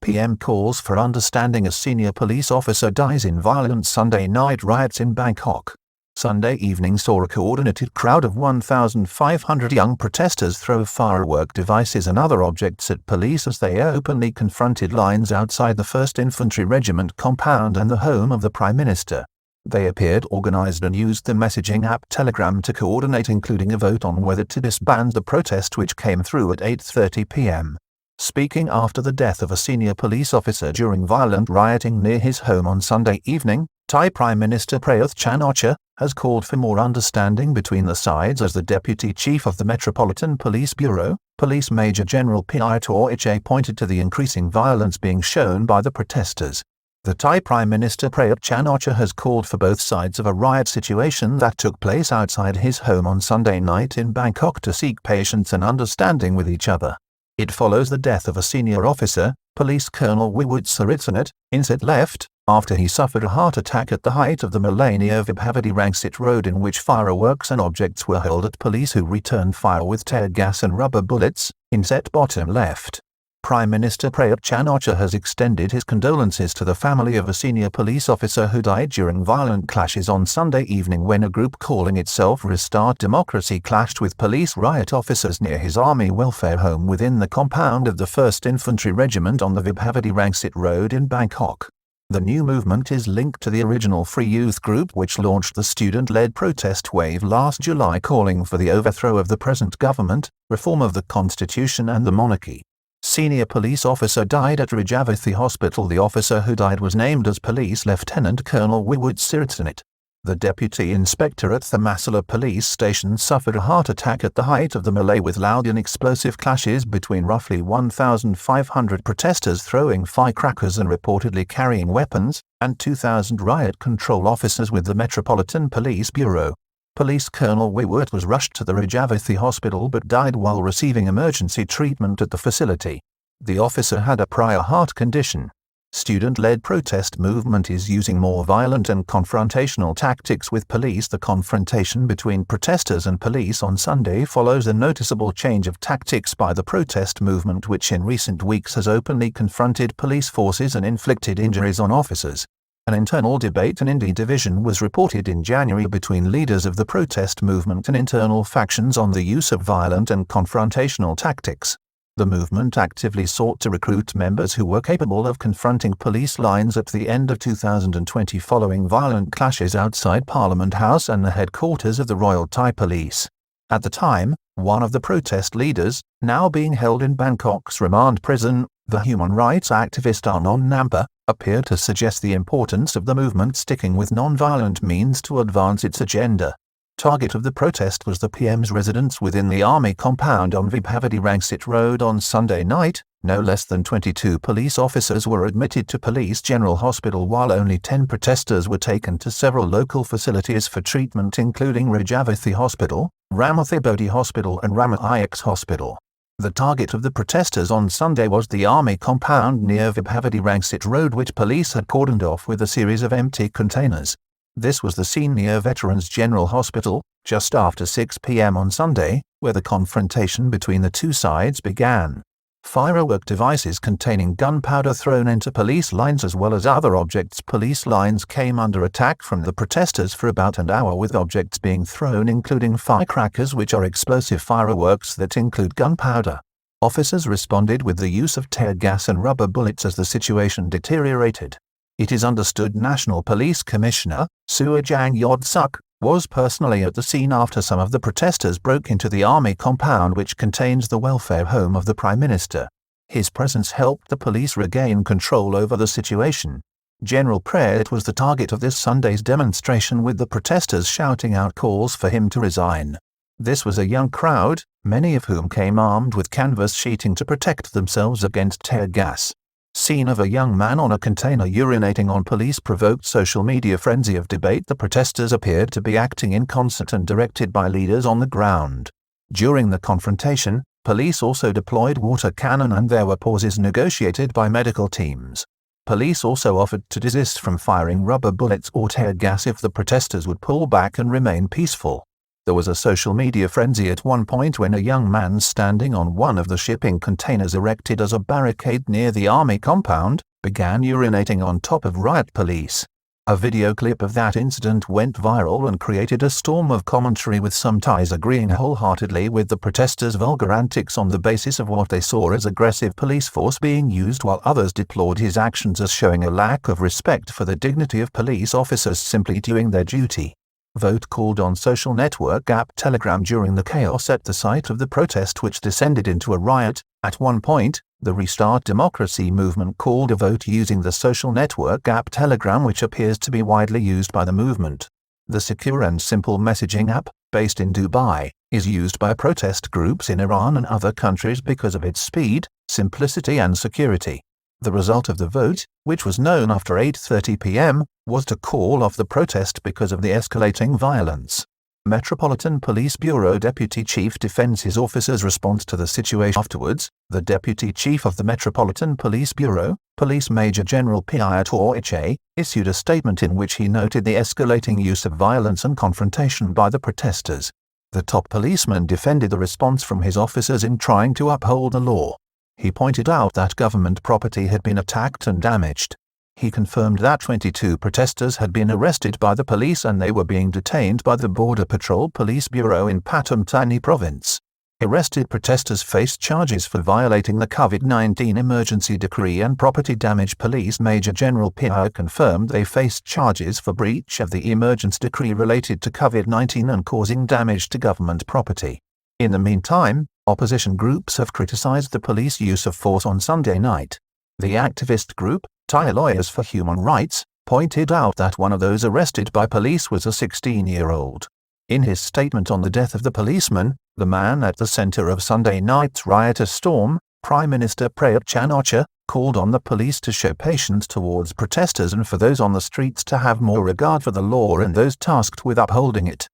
p.m. calls for understanding. A senior police officer dies in violent Sunday night riots in Bangkok. Sunday evening saw a coordinated crowd of 1,500 young protesters throw firework devices and other objects at police as they openly confronted lines outside the 1st Infantry Regiment compound and the home of the Prime Minister. They appeared organized and used the messaging app Telegram to coordinate, including a vote on whether to disband the protest, which came through at 8:30 p.m. Speaking after the death of a senior police officer during violent rioting near his home on Sunday evening, Thai Prime Minister Prayuth Chan-o-cha has called for more understanding between the sides as the Deputy Chief of the Metropolitan Police Bureau, Police Major General Piator Iche, pointed to the increasing violence being shown by the protesters. The Thai Prime Minister Prayuth Chan-o-cha has called for both sides of a riot situation that took place outside his home on Sunday night in Bangkok to seek patience and understanding with each other. It follows the death of a senior officer, Police Colonel Wiwut Saritsanat, Inset left, after he suffered a heart attack at the height of the Malay near Vibhavadi Rangsit Road, in which fireworks and objects were hurled at police who returned fire with tear gas and rubber bullets. Inset bottom left. Prime Minister Prayuth Chan-o-cha has extended his condolences to the family of a senior police officer who died during violent clashes on Sunday evening when a group calling itself Restart Democracy clashed with police riot officers near his army welfare home within the compound of the 1st Infantry Regiment on the Vibhavadi Rangsit Road in Bangkok. The new movement is linked to the original Free Youth group, which launched the student-led protest wave last July calling for the overthrow of the present government, reform of the constitution and the monarchy. Senior police officer died at Rajavathi Hospital. The officer who died was named as Police Lieutenant Colonel Wiwut Saritsanat. The deputy inspector at the Masala police station suffered a heart attack at the height of the melee, with loud and explosive clashes between roughly 1,500 protesters throwing firecrackers and reportedly carrying weapons, and 2,000 riot control officers with the Metropolitan Police Bureau. Police Colonel Wiwut was rushed to the Rajavathi Hospital but died while receiving emergency treatment at the facility. The officer had a prior heart condition. Student-led protest movement is using more violent and confrontational tactics with police. The confrontation between protesters and police on Sunday follows a noticeable change of tactics by the protest movement, which in recent weeks has openly confronted police forces and inflicted injuries on officers. An internal debate and indeed division was reported in January between leaders of the protest movement and internal factions on the use of violent and confrontational tactics. The movement actively sought to recruit members who were capable of confronting police lines at the end of 2020 following violent clashes outside Parliament House and the headquarters of the Royal Thai Police. At the time, one of the protest leaders, now being held in Bangkok's remand prison, the human rights activist Arnon Nampa, appeared to suggest the importance of the movement sticking with non-violent means to advance its agenda. Target of the protest was the PM's residence within the army compound on Vibhavadi Rangsit Road on Sunday night. No less than 22 police officers were admitted to Police General Hospital, while only 10 protesters were taken to several local facilities for treatment, including Rajavathi Hospital, Ramathibodi Hospital and Rama-IX Hospital. The target of the protesters on Sunday was the army compound near Vibhavadi Rangsit Road, which police had cordoned off with a series of empty containers. This was the scene near Veterans General Hospital, just after 6 p.m. on Sunday, where the confrontation between the two sides began. Firework devices containing gunpowder thrown into police lines as well as other objects. Police lines came under attack from the protesters for about an hour, with objects being thrown including firecrackers, which are explosive fireworks that include gunpowder. Officers responded with the use of tear gas and rubber bullets as the situation deteriorated. It is understood National Police Commissioner Suajang Yodsuk was personally at the scene after some of the protesters broke into the army compound, which contains the welfare home of the Prime Minister. His presence helped the police regain control over the situation. General Prayuth was the target of this Sunday's demonstration, with the protesters shouting out calls for him to resign. This was a young crowd, many of whom came armed with canvas sheeting to protect themselves against tear gas. Scene of a young man on a container urinating on police provoked social media frenzy of debate. The protesters appeared to be acting in concert and directed by leaders on the ground. During the confrontation, police also deployed water cannon and there were pauses negotiated by medical teams. Police also offered to desist from firing rubber bullets or tear gas if the protesters would pull back and remain peaceful. There was a social media frenzy at one point when a young man standing on one of the shipping containers erected as a barricade near the army compound began urinating on top of riot police. A video clip of that incident went viral and created a storm of commentary, with some Thais agreeing wholeheartedly with the protesters' vulgar antics on the basis of what they saw as aggressive police force being used, while others deplored his actions as showing a lack of respect for the dignity of police officers simply doing their duty. Vote called on social network app Telegram during the chaos at the site of the protest, which descended into a riot. At one point, the Restart Democracy movement called a vote using the social network app Telegram, which appears to be widely used by the movement. The secure and simple messaging app, based in Dubai, is used by protest groups in Iran and other countries because of its speed, simplicity and security. The result of the vote, which was known after 8:30 p.m., was to call off the protest because of the escalating violence. Metropolitan Police Bureau Deputy Chief defends his officer's response to the situation. Afterwards, the Deputy Chief of the Metropolitan Police Bureau, Police Major General Piator Iche, issued a statement in which he noted the escalating use of violence and confrontation by the protesters. The top policeman defended the response from his officers in trying to uphold the law. He pointed out that government property had been attacked and damaged. He confirmed that 22 protesters had been arrested by the police and they were being detained by the Border Patrol Police Bureau in Pathum Thani province. Arrested protesters faced charges for violating the COVID-19 emergency decree and property damage. Police Major General Pia confirmed they faced charges for breach of the emergency decree related to COVID-19 and causing damage to government property. In the meantime, opposition groups have criticized the police use of force on Sunday night. The activist group, Thai Lawyers for Human Rights, pointed out that one of those arrested by police was a 16-year-old. In his statement on the death of the policeman, the man at the center of Sunday night's riotous storm, Prime Minister Prayut Chan-o-cha, called on the police to show patience towards protesters and for those on the streets to have more regard for the law and those tasked with upholding it.